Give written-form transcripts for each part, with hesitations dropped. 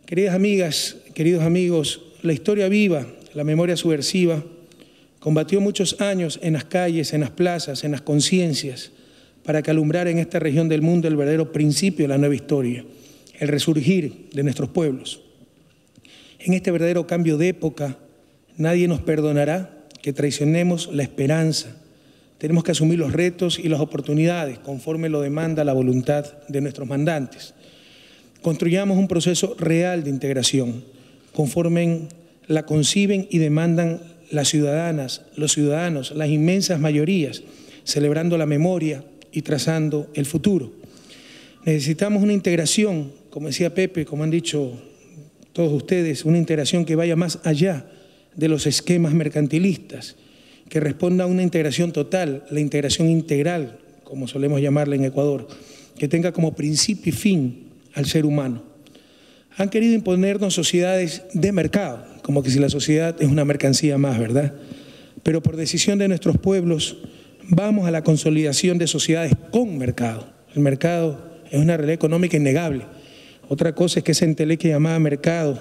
Queridas amigas, queridos amigos, la historia viva, la memoria subversiva, combatió muchos años en las calles, en las plazas, en las conciencias, para que alumbrara en esta región del mundo el verdadero principio de la nueva historia, el resurgir de nuestros pueblos. En este verdadero cambio de época, nadie nos perdonará que traicionemos la esperanza. Tenemos que asumir los retos y las oportunidades conforme lo demanda la voluntad de nuestros mandantes. Construyamos un proceso real de integración, conforme la conciben y demandan las ciudadanas, los ciudadanos, las inmensas mayorías, celebrando la memoria y trazando el futuro. Necesitamos una integración, como decía Pepe, como han dicho todos ustedes, una integración que vaya más allá de los esquemas mercantilistas, que responda a una integración total, la integración integral, como solemos llamarla en Ecuador, que tenga como principio y fin al ser humano. Han querido imponernos sociedades de mercado, como que si la sociedad es una mercancía más, ¿verdad? Pero por decisión de nuestros pueblos vamos a la consolidación de sociedades con mercado. El mercado es una realidad económica innegable. Otra cosa es que esa entelequia llamada mercado,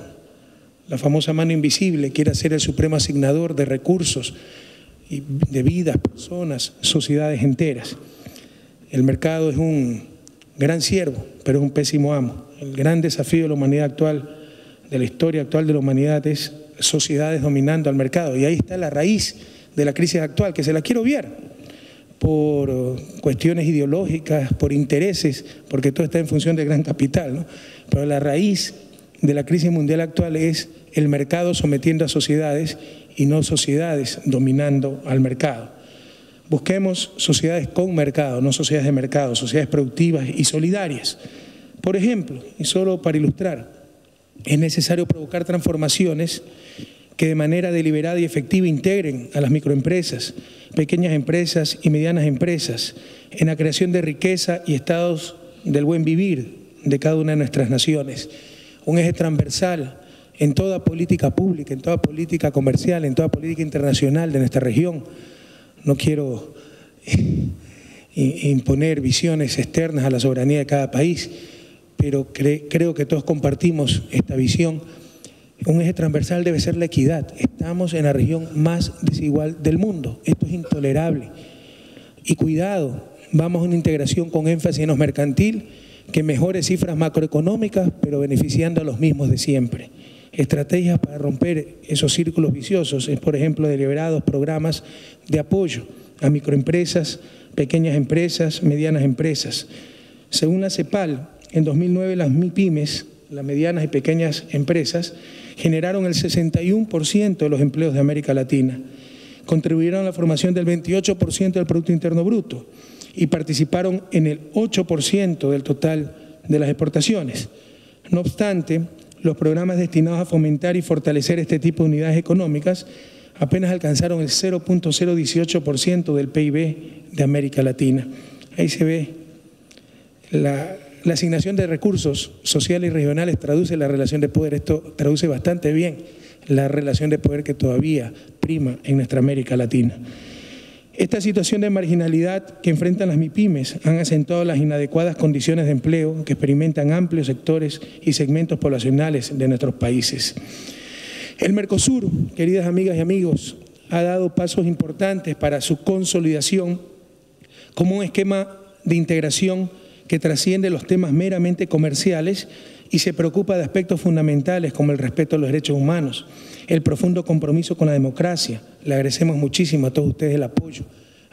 la famosa mano invisible, quiere ser el supremo asignador de recursos y de vidas, personas, sociedades enteras. El mercado es un gran siervo, pero es un pésimo amo. El gran desafío de la humanidad actual, de la historia actual de la humanidad, es sociedades dominando al mercado. Y ahí está la raíz de la crisis actual, que se la quiere obviar por cuestiones ideológicas, por intereses, porque todo está en función del gran capital, ¿no? Pero la raíz de la crisis mundial actual es el mercado sometiendo a sociedades y no sociedades dominando al mercado. Busquemos sociedades con mercado, no sociedades de mercado, sociedades productivas y solidarias. Por ejemplo, y solo para ilustrar, es necesario provocar transformaciones que de manera deliberada y efectiva integren a las microempresas, pequeñas empresas y medianas empresas en la creación de riqueza y estados del buen vivir de cada una de nuestras naciones. Un eje transversal en toda política pública, en toda política comercial, en toda política internacional de nuestra región. No quiero imponer visiones externas a la soberanía de cada país, pero creo que todos compartimos esta visión. Un eje transversal debe ser la equidad. Estamos en la región más desigual del mundo. Esto es intolerable. Y cuidado, vamos a una integración con énfasis en lo mercantil, que mejore cifras macroeconómicas, pero beneficiando a los mismos de siempre. Estrategias para romper esos círculos viciosos es, por ejemplo, deliberados programas de apoyo a microempresas, pequeñas empresas, medianas empresas. Según la CEPAL, en 2009 las MIPYMES, las medianas y pequeñas empresas, generaron el 61% de los empleos de América Latina, contribuyeron a la formación del 28% del Producto Interno Bruto y participaron en el 8% del total de las exportaciones. No obstante, los programas destinados a fomentar y fortalecer este tipo de unidades económicas apenas alcanzaron el 0.018% del PIB de América Latina. Ahí se ve la asignación de recursos sociales y regionales traduce la relación de poder. Esto traduce bastante bien la relación de poder que todavía prima en nuestra América Latina. Esta situación de marginalidad que enfrentan las MIPYMES han acentuado las inadecuadas condiciones de empleo que experimentan amplios sectores y segmentos poblacionales de nuestros países. El Mercosur, queridas amigas y amigos, ha dado pasos importantes para su consolidación como un esquema de integración que trasciende los temas meramente comerciales y se preocupa de aspectos fundamentales como el respeto a los derechos humanos, el profundo compromiso con la democracia. Le agradecemos muchísimo a todos ustedes el apoyo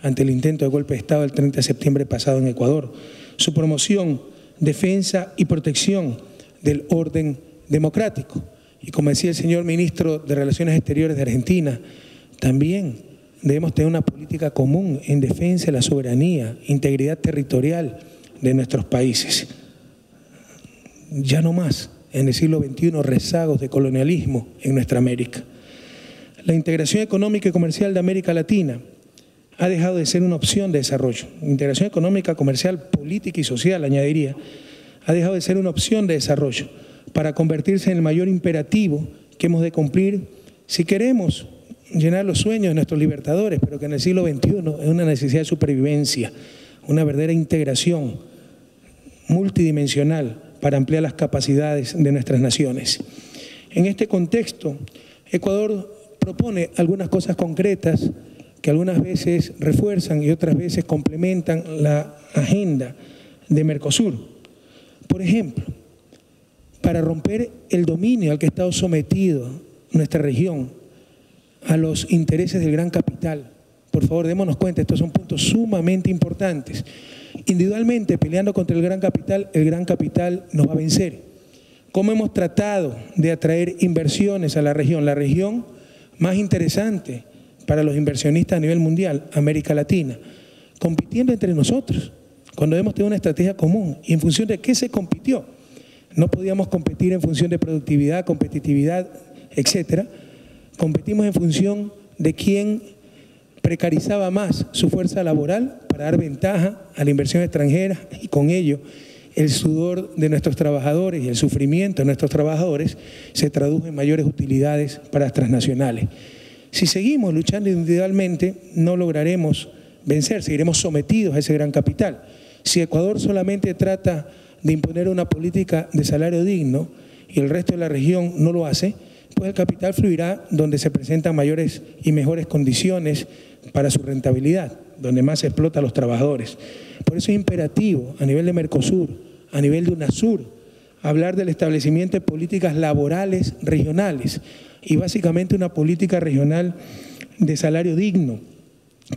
ante el intento de golpe de Estado del 30 de septiembre pasado en Ecuador, su promoción, defensa y protección del orden democrático. Y como decía el señor ministro de Relaciones Exteriores de Argentina, también debemos tener una política común en defensa de la soberanía, integridad territorial de nuestros países. Ya no más, en el siglo XXI, rezagos de colonialismo en nuestra América. La integración económica y comercial de América Latina ha dejado de ser una opción de desarrollo. Integración económica, comercial, política y social, añadiría, ha dejado de ser una opción de desarrollo para convertirse en el mayor imperativo que hemos de cumplir si queremos llenar los sueños de nuestros libertadores, pero que en el siglo XXI es una necesidad de supervivencia, una verdadera integración multidimensional para ampliar las capacidades de nuestras naciones. En este contexto, Ecuador propone algunas cosas concretas que algunas veces refuerzan y otras veces complementan la agenda de Mercosur. Por ejemplo, para romper el dominio al que ha estado sometido nuestra región a los intereses del gran capital. Por favor, démonos cuenta, estos son puntos sumamente importantes. Individualmente, peleando contra el gran capital nos va a vencer. ¿Cómo hemos tratado de atraer inversiones a la región más interesante para los inversionistas a nivel mundial, América Latina? Compitiendo entre nosotros, cuando debemos tener una estrategia común. ¿Y en función de qué se compitió? No podíamos competir en función de productividad, competitividad, etcétera. Competimos en función de quién precarizaba más su fuerza laboral para dar ventaja a la inversión extranjera y con ello el sudor de nuestros trabajadores y el sufrimiento de nuestros trabajadores se tradujo en mayores utilidades para las transnacionales. Si seguimos luchando individualmente, no lograremos vencer, seguiremos sometidos a ese gran capital. Si Ecuador solamente trata de imponer una política de salario digno y el resto de la región no lo hace, pues el capital fluirá donde se presentan mayores y mejores condiciones para su rentabilidad, donde más se explota a los trabajadores. Por eso es imperativo a nivel de Mercosur, a nivel de UNASUR, hablar del establecimiento de políticas laborales regionales y básicamente una política regional de salario digno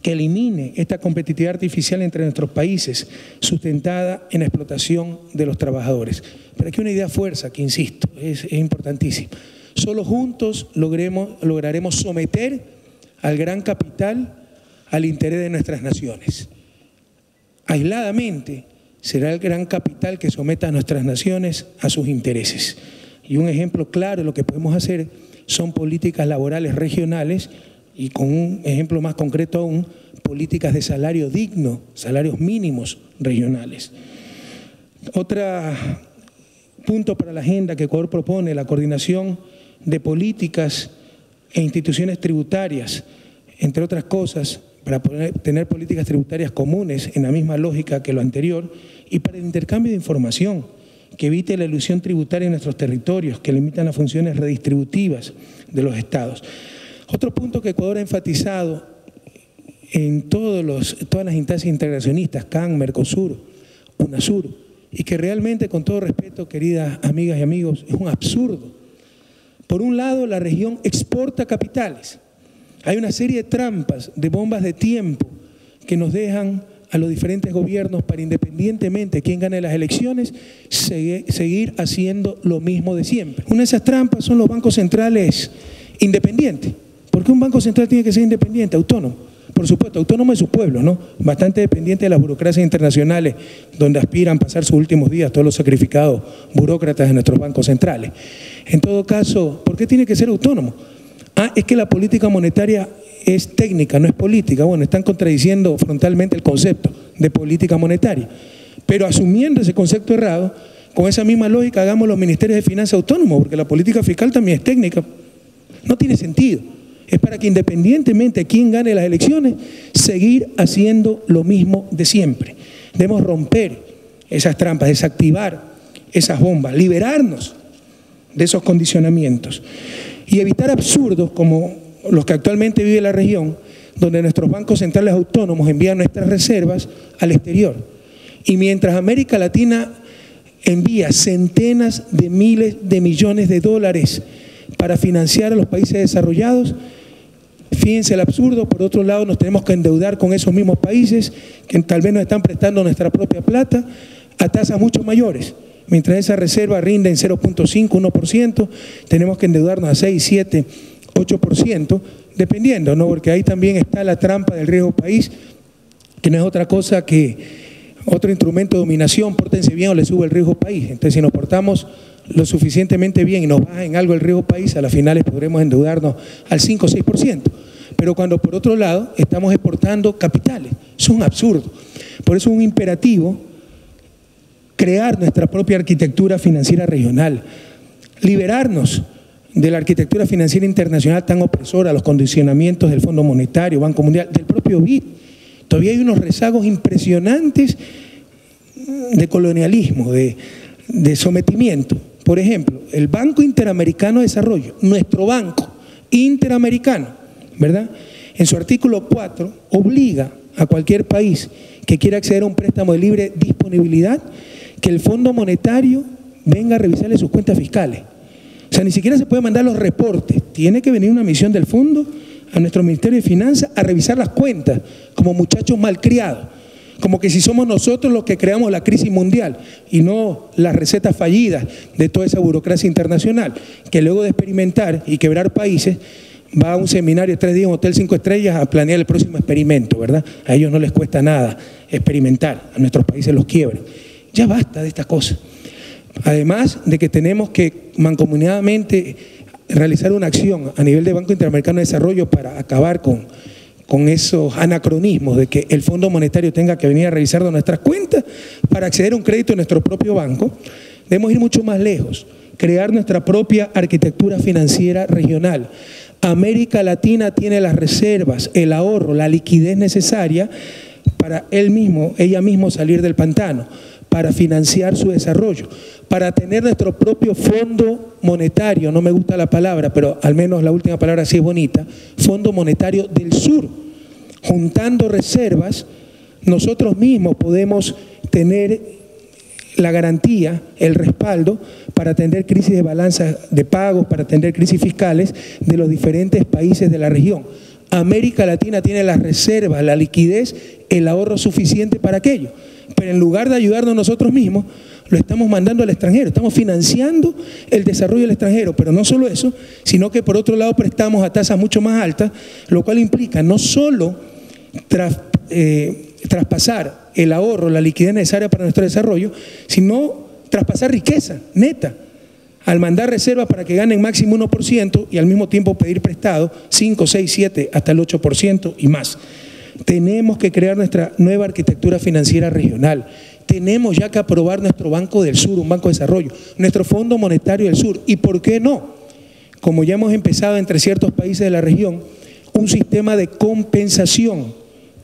que elimine esta competitividad artificial entre nuestros países sustentada en la explotación de los trabajadores. Pero aquí una idea fuerza que, insisto, es importantísima. Solo juntos lograremos someter al gran capital al interés de nuestras naciones. Aisladamente será el gran capital que someta a nuestras naciones a sus intereses. Y un ejemplo claro de lo que podemos hacer son políticas laborales regionales y con un ejemplo más concreto aún, políticas de salario digno, salarios mínimos regionales. Otro punto para la agenda que Ecuador propone, la coordinación de políticas e instituciones tributarias, entre otras cosas, para poder tener políticas tributarias comunes en la misma lógica que lo anterior y para el intercambio de información que evite la elusión tributaria en nuestros territorios, que limitan las funciones redistributivas de los estados. Otro punto que Ecuador ha enfatizado en todas las instancias integracionistas, CAN, Mercosur, UNASUR, y que realmente, con todo respeto, queridas amigas y amigos, es un absurdo. Por un lado, la región exporta capitales. Hay una serie de trampas, de bombas de tiempo que nos dejan a los diferentes gobiernos para, independientemente de quién gane las elecciones, seguir haciendo lo mismo de siempre. Una de esas trampas son los bancos centrales independientes. ¿Por qué un banco central tiene que ser independiente, autónomo? Por supuesto, autónomo de su pueblo, ¿no? Bastante dependiente de las burocracias internacionales, donde aspiran a pasar sus últimos días todos los sacrificados burócratas de nuestros bancos centrales. En todo caso, ¿por qué tiene que ser autónomo? Es que la política monetaria es técnica, no es política. Bueno, están contradiciendo frontalmente el concepto de política monetaria. Pero asumiendo ese concepto errado, con esa misma lógica hagamos los ministerios de finanzas autónomos, porque la política fiscal también es técnica. No tiene sentido. Es para que, independientemente de quién gane las elecciones, seguir haciendo lo mismo de siempre. Debemos romper esas trampas, desactivar esas bombas, liberarnos de esos condicionamientos y evitar absurdos como los que actualmente vive la región, donde nuestros bancos centrales autónomos envían nuestras reservas al exterior. Y mientras América Latina envía centenas de miles de millones de dólares para financiar a los países desarrollados, fíjense el absurdo, por otro lado nos tenemos que endeudar con esos mismos países que tal vez nos están prestando nuestra propia plata a tasas mucho mayores. Mientras esa reserva rinde en 0.5, 1%, tenemos que endeudarnos a 6, 7, 8%, dependiendo, ¿no? Porque ahí también está la trampa del riesgo país, que no es otra cosa que otro instrumento de dominación, pórtense bien o le sube el riesgo país. Entonces, si nos portamos lo suficientemente bien y nos baja en algo el riesgo país, a las finales podremos endeudarnos al 5 o 6%. Pero cuando por otro lado estamos exportando capitales, eso es un absurdo. Por eso es un imperativo crear nuestra propia arquitectura financiera regional, liberarnos de la arquitectura financiera internacional tan opresora, los condicionamientos del Fondo Monetario, Banco Mundial, del propio BID. Todavía hay unos rezagos impresionantes de colonialismo, de de sometimiento. Por ejemplo, el Banco Interamericano de Desarrollo, nuestro banco interamericano, ¿verdad?, en su artículo 4 obliga a cualquier país que quiera acceder a un préstamo de libre disponibilidad que el Fondo Monetario venga a revisarle sus cuentas fiscales. O sea, ni siquiera se puede mandar los reportes, tiene que venir una misión del fondo a nuestro Ministerio de Finanzas a revisar las cuentas como muchachos malcriados, como que si somos nosotros los que creamos la crisis mundial y no las recetas fallidas de toda esa burocracia internacional, que luego de experimentar y quebrar países va a un seminario de 3 días en un hotel 5 estrellas a planear el próximo experimento, ¿verdad? A ellos no les cuesta nada experimentar, a nuestros países los quiebran. Ya basta de estas cosas. Además de que tenemos que mancomunadamente realizar una acción a nivel de Banco Interamericano de Desarrollo para acabar con esos anacronismos de que el Fondo Monetario tenga que venir a revisar nuestras cuentas para acceder a un crédito en nuestro propio banco. Debemos ir mucho más lejos, crear nuestra propia arquitectura financiera regional. América Latina tiene las reservas, el ahorro, la liquidez necesaria para ella misma salir del pantano, para financiar su desarrollo, para tener nuestro propio fondo monetario, no me gusta la palabra, pero al menos la última palabra sí es bonita, Fondo Monetario del Sur. Juntando reservas, nosotros mismos podemos tener la garantía, el respaldo para atender crisis de balanza de pagos, para atender crisis fiscales de los diferentes países de la región. América Latina tiene las reservas, la liquidez, el ahorro suficiente para aquello. Pero en lugar de ayudarnos nosotros mismos, lo estamos mandando al extranjero, estamos financiando el desarrollo del extranjero, pero no solo eso, sino que por otro lado prestamos a tasas mucho más altas, lo cual implica no solo traspasar el ahorro, la liquidez necesaria para nuestro desarrollo, sino traspasar riqueza neta, al mandar reservas para que ganen máximo 1% y al mismo tiempo pedir prestado 5, 6, 7, hasta el 8% y más. Tenemos que crear nuestra nueva arquitectura financiera regional. Tenemos ya que aprobar nuestro Banco del Sur, un banco de desarrollo, nuestro Fondo Monetario del Sur. ¿Y por qué no? Como ya hemos empezado entre ciertos países de la región, un sistema de compensación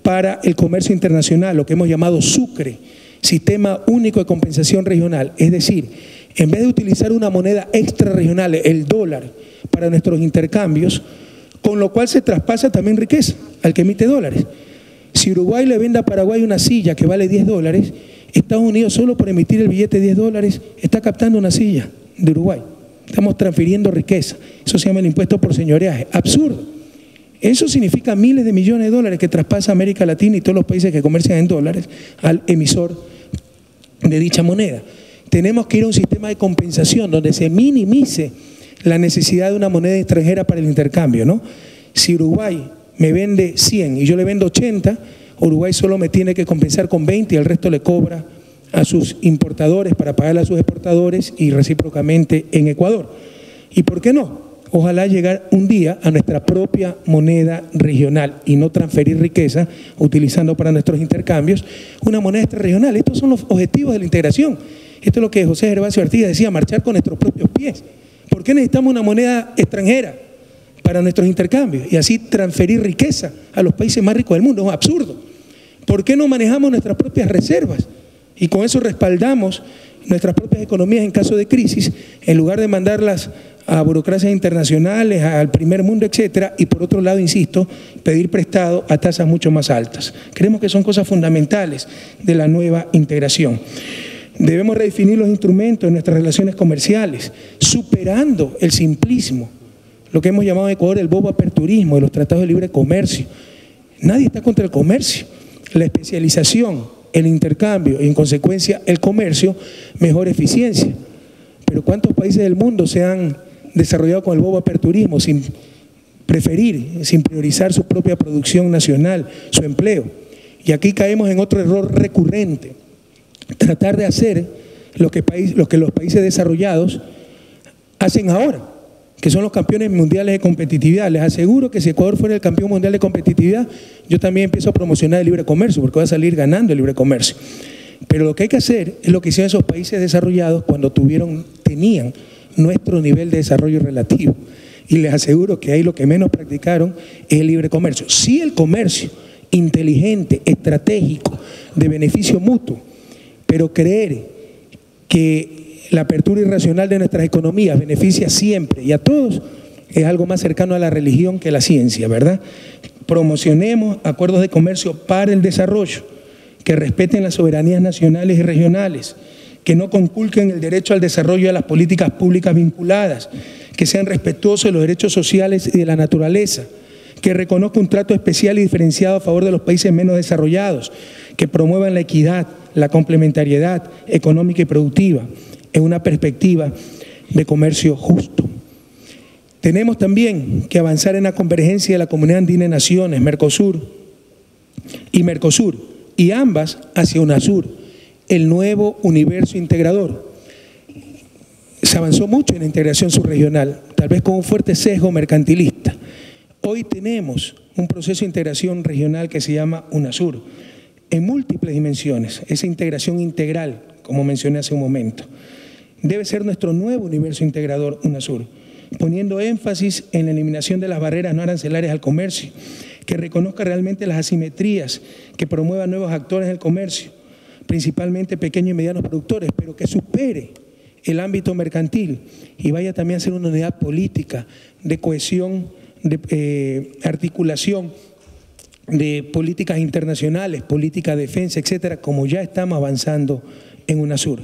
para el comercio internacional, lo que hemos llamado SUCRE, Sistema Único de Compensación Regional. Es decir, en vez de utilizar una moneda extrarregional, el dólar, para nuestros intercambios, con lo cual se traspasa también riqueza al que emite dólares. Si Uruguay le vende a Paraguay una silla que vale $10, Estados Unidos solo por emitir el billete de $10 está captando una silla de Uruguay. Estamos transfiriendo riqueza. Eso se llama el impuesto por señoreaje. Absurdo. Eso significa miles de millones de dólares que traspasa América Latina y todos los países que comercian en dólares al emisor de dicha moneda. Tenemos que ir a un sistema de compensación donde se minimice la necesidad de una moneda extranjera para el intercambio, ¿no? Si Uruguay me vende 100 y yo le vendo 80, Uruguay solo me tiene que compensar con 20 y el resto le cobra a sus importadores para pagarle a sus exportadores y recíprocamente en Ecuador. ¿Y por qué no? Ojalá llegar un día a nuestra propia moneda regional y no transferir riqueza utilizando para nuestros intercambios una moneda extrarregional. Estos son los objetivos de la integración. Esto es lo que José Gervasio Artigas decía, marchar con nuestros propios pies. ¿Por qué necesitamos una moneda extranjera para nuestros intercambios y así transferir riqueza a los países más ricos del mundo? Es absurdo. ¿Por qué no manejamos nuestras propias reservas y con eso respaldamos nuestras propias economías en caso de crisis en lugar de mandarlas a burocracias internacionales, al primer mundo, etcétera, y por otro lado, insisto, pedir prestado a tasas mucho más altas? Creemos que son cosas fundamentales de la nueva integración. Debemos redefinir los instrumentos de nuestras relaciones comerciales, superando el simplismo, lo que hemos llamado en Ecuador el bobo aperturismo de los tratados de libre comercio. Nadie está contra el comercio. La especialización, el intercambio y en consecuencia el comercio mejora eficiencia. Pero ¿cuántos países del mundo se han desarrollado con el bobo aperturismo sin priorizar su propia producción nacional, su empleo? Y aquí caemos en otro error recurrente. Tratar de hacer lo que los países desarrollados hacen ahora, que son los campeones mundiales de competitividad. Les aseguro que si Ecuador fuera el campeón mundial de competitividad, yo también empiezo a promocionar el libre comercio, porque voy a salir ganando el libre comercio. Pero lo que hay que hacer es lo que hicieron esos países desarrollados cuando tenían nuestro nivel de desarrollo relativo. Y les aseguro que ahí lo que menos practicaron es el libre comercio. Sí, el comercio inteligente, estratégico, de beneficio mutuo, pero creer que La apertura irracional de nuestras economías beneficia siempre y a todos, es algo más cercano a la religión que a la ciencia, ¿verdad? Promocionemos acuerdos de comercio para el desarrollo, que respeten las soberanías nacionales y regionales, que no conculquen el derecho al desarrollo de las políticas públicas vinculadas, que sean respetuosos de los derechos sociales y de la naturaleza, que reconozca un trato especial y diferenciado a favor de los países menos desarrollados, que promuevan la equidad, la complementariedad económica y productiva en una perspectiva de comercio justo. Tenemos también que avanzar en la convergencia de la Comunidad Andina de Naciones, Mercosur, y ambas hacia UNASUR, el nuevo universo integrador. Se avanzó mucho en la integración subregional, tal vez con un fuerte sesgo mercantilista. Hoy tenemos un proceso de integración regional que se llama UNASUR, en múltiples dimensiones, esa integración integral, como mencioné hace un momento. Debe ser nuestro nuevo universo integrador UNASUR, poniendo énfasis en la eliminación de las barreras no arancelarias al comercio, que reconozca realmente las asimetrías, que promueva nuevos actores en el comercio, principalmente pequeños y medianos productores, pero que supere el ámbito mercantil y vaya también a ser una unidad política de cohesión, de articulación de políticas internacionales, política de defensa, etcétera, como ya estamos avanzando en UNASUR.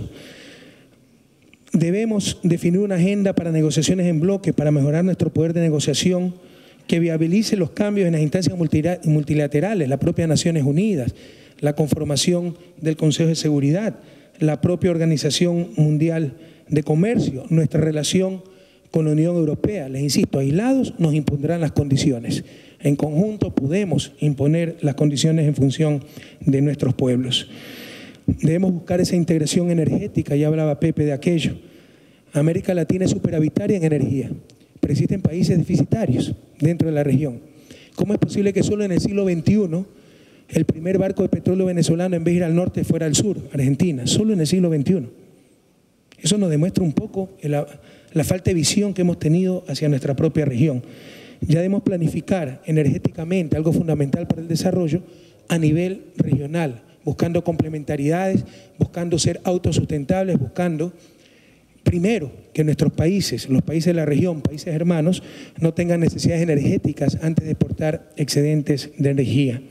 Debemos definir una agenda para negociaciones en bloque, para mejorar nuestro poder de negociación, que viabilice los cambios en las instancias multilaterales, las propias Naciones Unidas, la conformación del Consejo de Seguridad, la propia Organización Mundial de Comercio, nuestra relación con la Unión Europea. Les insisto, aislados nos impondrán las condiciones. En conjunto podemos imponer las condiciones en función de nuestros pueblos. Debemos buscar esa integración energética, ya hablaba Pepe de aquello. América Latina es superavitaria en energía, pero existen países deficitarios dentro de la región. ¿Cómo es posible que solo en el siglo XXI el primer barco de petróleo venezolano, en vez de ir al norte, fuera al sur, Argentina? Solo en el siglo XXI. Eso nos demuestra un poco la falta de visión que hemos tenido hacia nuestra propia región. Ya debemos planificar energéticamente, algo fundamental para el desarrollo, a nivel regional, buscando complementariedades, buscando ser autosustentables, buscando, primero, que nuestros países, los países de la región, países hermanos, no tengan necesidades energéticas antes de exportar excedentes de energía.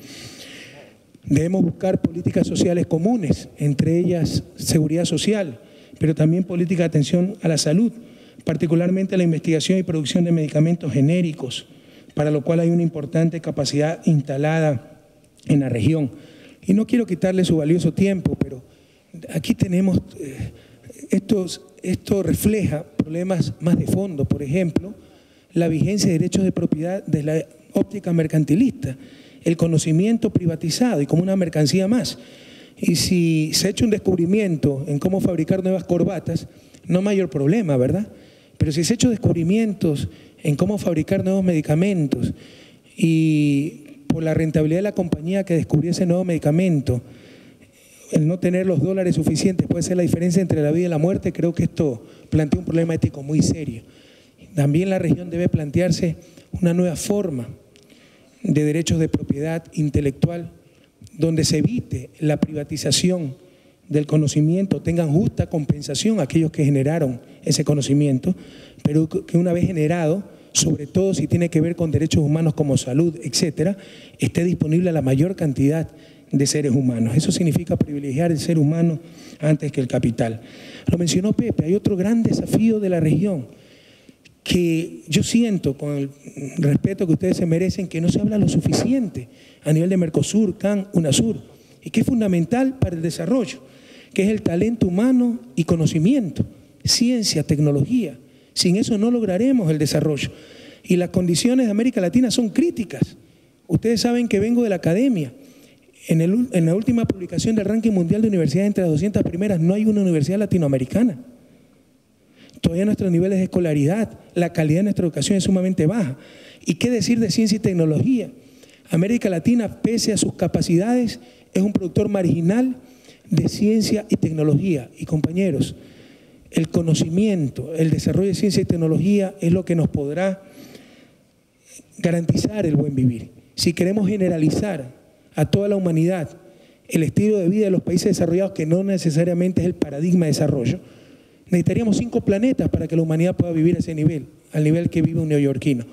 Debemos buscar políticas sociales comunes, entre ellas seguridad social, pero también política de atención a la salud, particularmente la investigación y producción de medicamentos genéricos, para lo cual hay una importante capacidad instalada en la región. Y no quiero quitarle su valioso tiempo, pero aquí tenemos, esto refleja problemas más de fondo. Por ejemplo, la vigencia de derechos de propiedad de la óptica mercantilista, el conocimiento privatizado y como una mercancía más. Y si se ha hecho un descubrimiento en cómo fabricar nuevas corbatas, no mayor problema, ¿verdad? Pero si se ha hecho descubrimientos en cómo fabricar nuevos medicamentos y por la rentabilidad de la compañía que descubrió ese nuevo medicamento, el no tener los dólares suficientes puede ser la diferencia entre la vida y la muerte, creo que esto plantea un problema ético muy serio. También la región debe plantearse una nueva forma de derechos de propiedad intelectual donde se evite la privatización del conocimiento, tengan justa compensación a aquellos que generaron ese conocimiento, pero que una vez generado, sobre todo si tiene que ver con derechos humanos como salud, etcétera, esté disponible a la mayor cantidad de seres humanos. Eso significa privilegiar el ser humano antes que el capital. Lo mencionó Pepe, hay otro gran desafío de la región que yo siento, con el respeto que ustedes se merecen, que no se habla lo suficiente a nivel de Mercosur, CAN, UNASUR, y que es fundamental para el desarrollo, que es el talento humano y conocimiento, ciencia, tecnología. Sin eso no lograremos el desarrollo. Y las condiciones de América Latina son críticas. Ustedes saben que vengo de la academia. En la última publicación del ranking mundial de universidades entre las 200 primeras no hay una universidad latinoamericana. Todavía nuestros niveles de escolaridad, la calidad de nuestra educación es sumamente baja. ¿Y qué decir de ciencia y tecnología? América Latina, pese a sus capacidades, es un productor marginal de ciencia y tecnología. Y compañeros, el conocimiento, el desarrollo de ciencia y tecnología es lo que nos podrá garantizar el buen vivir. Si queremos generalizar a toda la humanidad el estilo de vida de los países desarrollados, que no necesariamente es el paradigma de desarrollo, Necesitaríamos 5 planetas para que la humanidad pueda vivir a ese nivel, al nivel que vive un neoyorquino.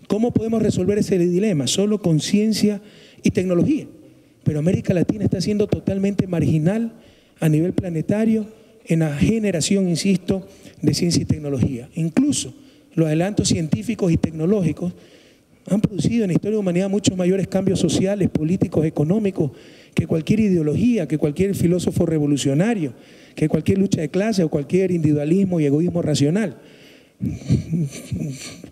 ¿Cómo podemos resolver ese dilema? Solo con ciencia y tecnología. Pero América Latina está siendo totalmente marginal a nivel planetario en la generación, insisto, de ciencia y tecnología. Incluso los adelantos científicos y tecnológicos han producido en la historia de la humanidad muchos mayores cambios sociales, políticos, económicos, que cualquier ideología, que cualquier filósofo revolucionario, que cualquier lucha de clase o cualquier individualismo y egoísmo racional.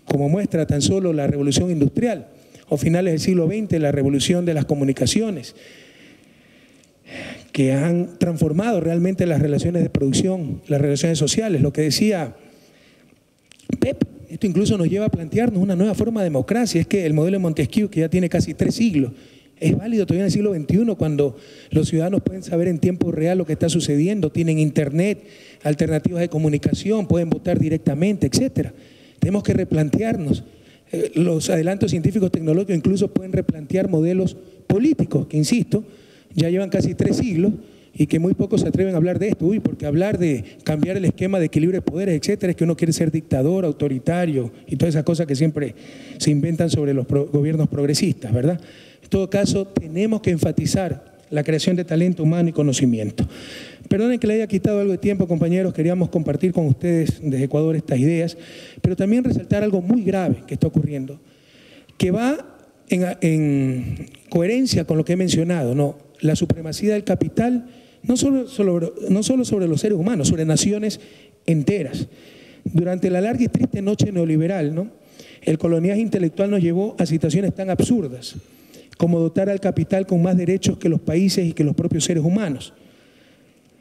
Como muestra tan solo la revolución industrial o finales del siglo XX, la revolución de las comunicaciones, que han transformado realmente las relaciones de producción, las relaciones sociales. Lo que decía Pep, esto incluso nos lleva a plantearnos una nueva forma de democracia. Es que el modelo de Montesquieu, que ya tiene casi 3 siglos, es válido todavía en el siglo XXI, cuando los ciudadanos pueden saber en tiempo real lo que está sucediendo, tienen internet, alternativas de comunicación, pueden votar directamente, etcétera. Tenemos que replantearnos. Los adelantos científicos tecnológicos incluso pueden replantear modelos políticos, que insisto, ya llevan casi 3 siglos y que muy pocos se atreven a hablar de esto. Porque hablar de cambiar el esquema de equilibrio de poderes, etcétera, es que uno quiere ser dictador, autoritario y todas esas cosas que siempre se inventan sobre los gobiernos progresistas, ¿verdad? En todo caso, tenemos que enfatizar la creación de talento humano y conocimiento. Perdonen que le haya quitado algo de tiempo, compañeros, queríamos compartir con ustedes desde Ecuador estas ideas, pero también resaltar algo muy grave que está ocurriendo, que va en coherencia con lo que he mencionado, ¿no? La supremacía del capital, no solo sobre los seres humanos, sobre naciones enteras. Durante la larga y triste noche neoliberal, ¿no?, el coloniaje intelectual nos llevó a situaciones tan absurdas como dotar al capital con más derechos que los países y que los propios seres humanos.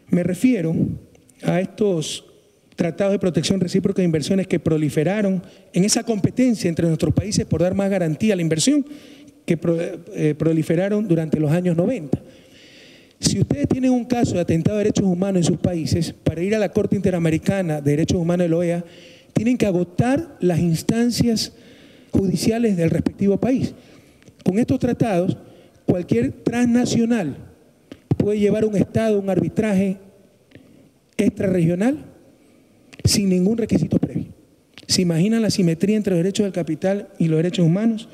Me refiero a estos tratados de protección recíproca de inversiones que proliferaron en esa competencia entre nuestros países por dar más garantía a la inversión, que proliferaron durante los años 90. Si ustedes tienen un caso de atentado a derechos humanos en sus países, para ir a la Corte Interamericana de Derechos Humanos de la OEA, tienen que agotar las instancias judiciales del respectivo país. Con estos tratados, cualquier transnacional puede llevar a un Estado a un arbitraje extrarregional sin ningún requisito previo. ¿Se imaginan la simetría entre los derechos del capital y los derechos humanos?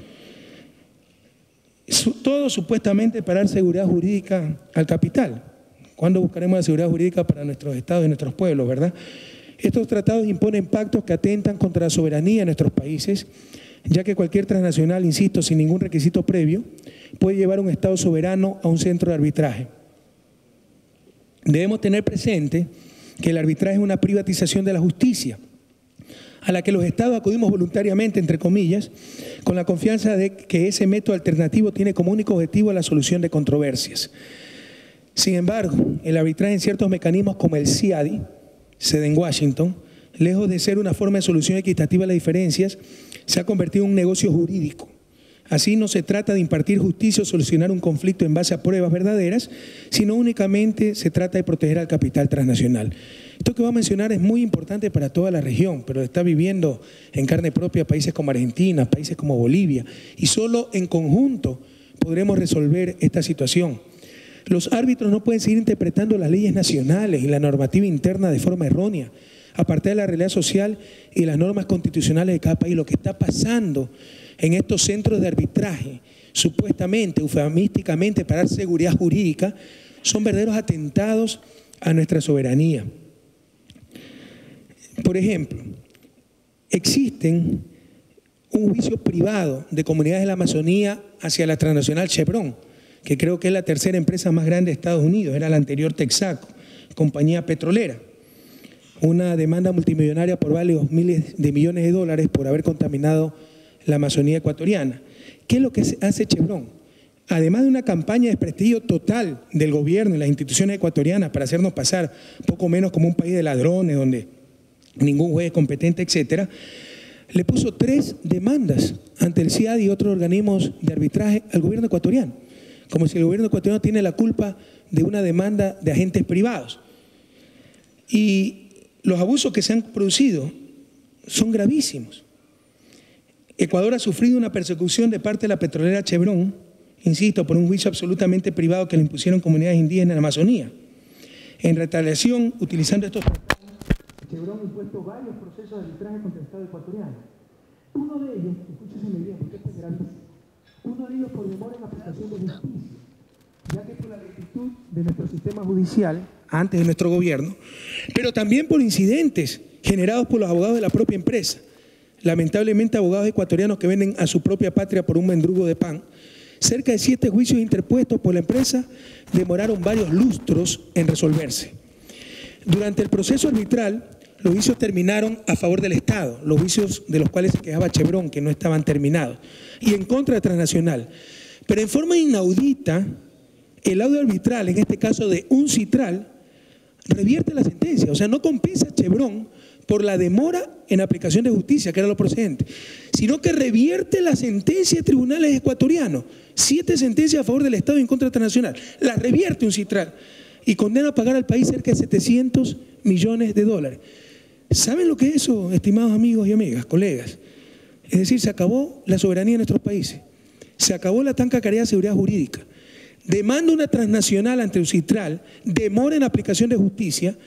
Todo supuestamente para dar seguridad jurídica al capital. ¿Cuándo buscaremos la seguridad jurídica para nuestros estados y nuestros pueblos, verdad? Estos tratados imponen pactos que atentan contra la soberanía de nuestros países, ya que cualquier transnacional, insisto, sin ningún requisito previo, puede llevar a un Estado soberano a un centro de arbitraje. Debemos tener presente que el arbitraje es una privatización de la justicia, a la que los Estados acudimos voluntariamente, entre comillas, con la confianza de que ese método alternativo tiene como único objetivo la solución de controversias. Sin embargo, el arbitraje en ciertos mecanismos como el CIADI, sede en Washington, lejos de ser una forma de solución equitativa a las diferencias, se ha convertido en un negocio jurídico. Así no se trata de impartir justicia o solucionar un conflicto en base a pruebas verdaderas, sino únicamente se trata de proteger al capital transnacional. Esto que voy a mencionar es muy importante para toda la región, pero está viviendo en carne propia países como Argentina, países como Bolivia, y solo en conjunto podremos resolver esta situación. Los árbitros no pueden seguir interpretando las leyes nacionales y la normativa interna de forma errónea, aparte de la realidad social y las normas constitucionales de cada país. Lo que está pasando en estos centros de arbitraje, supuestamente, eufemísticamente, para dar seguridad jurídica, son verdaderos atentados a nuestra soberanía. Por ejemplo, existen un juicio privado de comunidades de la Amazonía hacia la transnacional Chevron, que creo que es la tercera empresa más grande de Estados Unidos, era la anterior Texaco, compañía petrolera. Una demanda multimillonaria por varios miles de millones de dólares por haber contaminado la Amazonía ecuatoriana. ¿Qué es lo que hace Chevron? Además de una campaña de desprestigio total del gobierno y las instituciones ecuatorianas para hacernos pasar poco menos como un país de ladrones, donde ningún juez es competente, etcétera, le puso 3 demandas ante el CIADI y otros organismos de arbitraje al gobierno ecuatoriano, como si el gobierno ecuatoriano tiene la culpa de una demanda de agentes privados. Y los abusos que se han producido son gravísimos. Ecuador ha sufrido una persecución de parte de la petrolera Chevron, insisto, por un juicio absolutamente privado que le impusieron comunidades indígenas en la Amazonía. En retaliación, utilizando estos tratados, Chevron ha impuesto varios procesos de arbitraje contra el Estado ecuatoriano. Uno de ellos, escúchese bien, porque esto es gravísimo, uno de ellos por demora en aplicación de justicia, ya que por la lentitud de nuestro sistema judicial, antes de nuestro gobierno, pero también por incidentes generados por los abogados de la propia empresa. Lamentablemente, abogados ecuatorianos que venden a su propia patria por un mendrugo de pan. Cerca de 7 juicios interpuestos por la empresa demoraron varios lustros en resolverse. Durante el proceso arbitral, los juicios terminaron a favor del Estado, los juicios de los cuales se quejaba Chevron, que no estaban terminados, y en contra de Transnacional. Pero en forma inaudita, el laudo arbitral, en este caso de UNCITRAL, revierte la sentencia, o sea, no compensa a Chevron por la demora en aplicación de justicia, que era lo procedente, sino que revierte la sentencia de tribunales ecuatorianos, 7 sentencias a favor del Estado y en contra de Transnacional, las revierte UNCITRAL y condena a pagar al país cerca de 700 millones de dólares. ¿Saben lo que es eso, estimados amigos y amigas, colegas? Es decir, se acabó la soberanía de nuestros países, se acabó la tan cacareada seguridad jurídica. Demanda una transnacional ante UNCITRAL, demora en aplicación de justicia.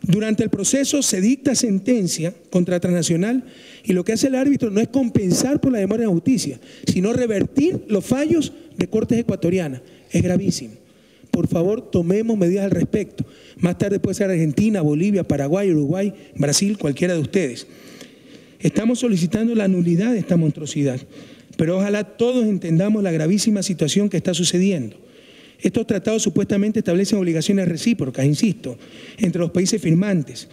Durante el proceso se dicta sentencia contra Transnacional y lo que hace el árbitro no es compensar por la demora en la justicia, sino revertir los fallos de cortes ecuatorianas. Es gravísimo. Por favor, tomemos medidas al respecto. Más tarde puede ser Argentina, Bolivia, Paraguay, Uruguay, Brasil, cualquiera de ustedes. Estamos solicitando la nulidad de esta monstruosidad, pero ojalá todos entendamos la gravísima situación que está sucediendo. Estos tratados supuestamente establecen obligaciones recíprocas, insisto, entre los países firmantes.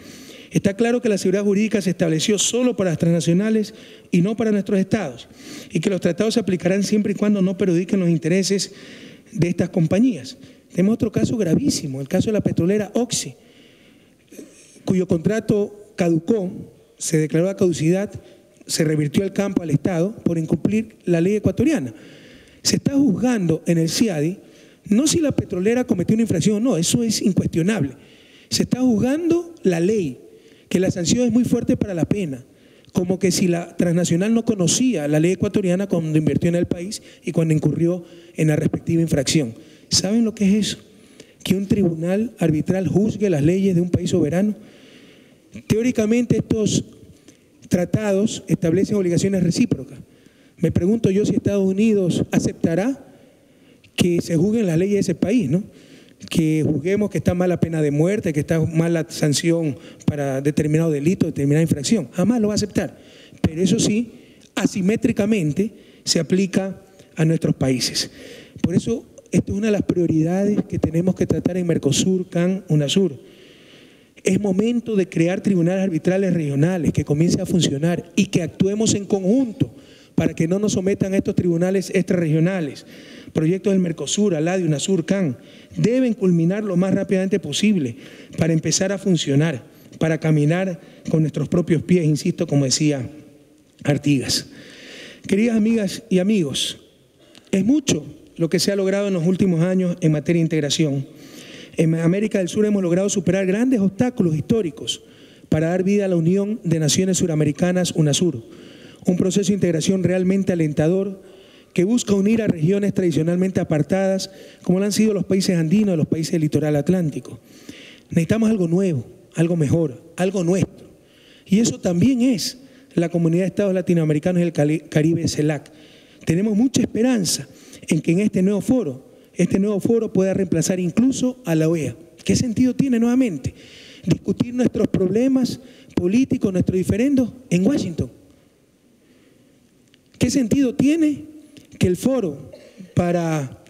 Está claro que la seguridad jurídica se estableció solo para las transnacionales y no para nuestros estados, y que los tratados se aplicarán siempre y cuando no perjudiquen los intereses de estas compañías. Tenemos otro caso gravísimo, el caso de la petrolera Oxy, cuyo contrato caducó, se declaró a caducidad, se revirtió el campo al Estado por incumplir la ley ecuatoriana. Se está juzgando en el CIADI no si la petrolera cometió una infracción o no, eso es incuestionable. Se está juzgando la ley, que la sanción es muy fuerte para la pena, como que si la transnacional no conocía la ley ecuatoriana cuando invirtió en el país y cuando incurrió en la respectiva infracción. ¿Saben lo que es eso? Que un tribunal arbitral juzgue las leyes de un país soberano. Teóricamente estos tratados establecen obligaciones recíprocas. Me pregunto yo si Estados Unidos aceptará que se juzguen las leyes de ese país, ¿no? Que juzguemos que está mal la pena de muerte, que está mal la sanción para determinado delito, determinada infracción. Jamás lo va a aceptar. Pero eso sí, asimétricamente se aplica a nuestros países. Por eso, esto es una de las prioridades que tenemos que tratar en Mercosur, CAN, UNASUR. Es momento de crear tribunales arbitrales regionales que comiencen a funcionar y que actuemos en conjunto para que no nos sometan a estos tribunales extrarregionales. Proyectos del Mercosur, ALADI, UNASUR, CAN, deben culminar lo más rápidamente posible para empezar a funcionar, para caminar con nuestros propios pies, insisto, como decía Artigas. Queridas amigas y amigos, es mucho lo que se ha logrado en los últimos años en materia de integración. En América del Sur hemos logrado superar grandes obstáculos históricos para dar vida a la Unión de Naciones Suramericanas, UNASUR, un proceso de integración realmente alentador que busca unir a regiones tradicionalmente apartadas, como lo han sido los países andinos, los países del litoral atlántico. Necesitamos algo nuevo, algo mejor, algo nuestro. Y eso también es la Comunidad de Estados Latinoamericanos y el Caribe, CELAC. Tenemos mucha esperanza en que en este nuevo foro pueda reemplazar incluso a la OEA. ¿Qué sentido tiene nuevamente discutir nuestros problemas políticos, nuestros diferendos en Washington? ¿Qué sentido tiene que el foro para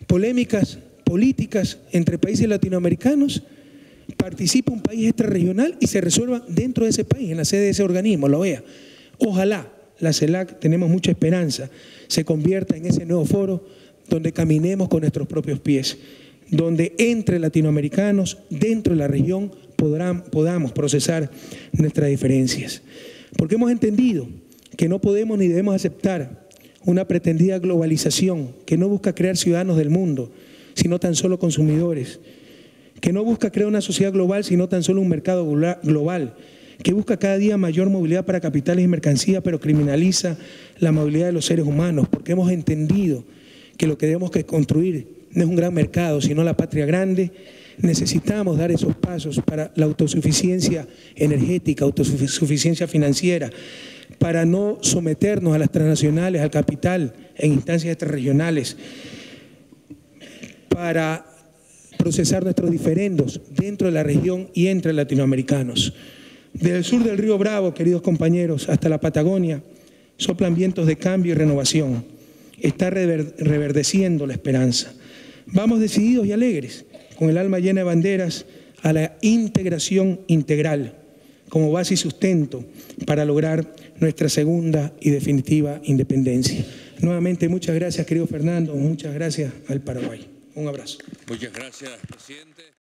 polémicas políticas entre países latinoamericanos participe un país extrarregional y se resuelva dentro de ese país, en la sede de ese organismo, la OEA? Ojalá la CELAC, tenemos mucha esperanza, se convierta en ese nuevo foro donde caminemos con nuestros propios pies, donde entre latinoamericanos, dentro de la región, podamos procesar nuestras diferencias. Porque hemos entendido que no podemos ni debemos aceptar una pretendida globalización que no busca crear ciudadanos del mundo, sino tan solo consumidores, que no busca crear una sociedad global, sino tan solo un mercado global, que busca cada día mayor movilidad para capitales y mercancías, pero criminaliza la movilidad de los seres humanos, porque hemos entendido que lo que debemos construir no es un gran mercado, sino la patria grande, Necesitamos dar esos pasos para la autosuficiencia energética, autosuficiencia financiera, para no someternos a las transnacionales, al capital en instancias extrarregionales, para procesar nuestros diferendos dentro de la región y entre latinoamericanos. Desde el sur del río Bravo, queridos compañeros, hasta la Patagonia, soplan vientos de cambio y renovación. Está reverdeciendo la esperanza. Vamos decididos y alegres, con el alma llena de banderas, a la integración integral como base y sustento para lograr nuestra segunda y definitiva independencia. Nuevamente, muchas gracias, querido Fernando, muchas gracias al Paraguay. Un abrazo. Muchas gracias, presidente.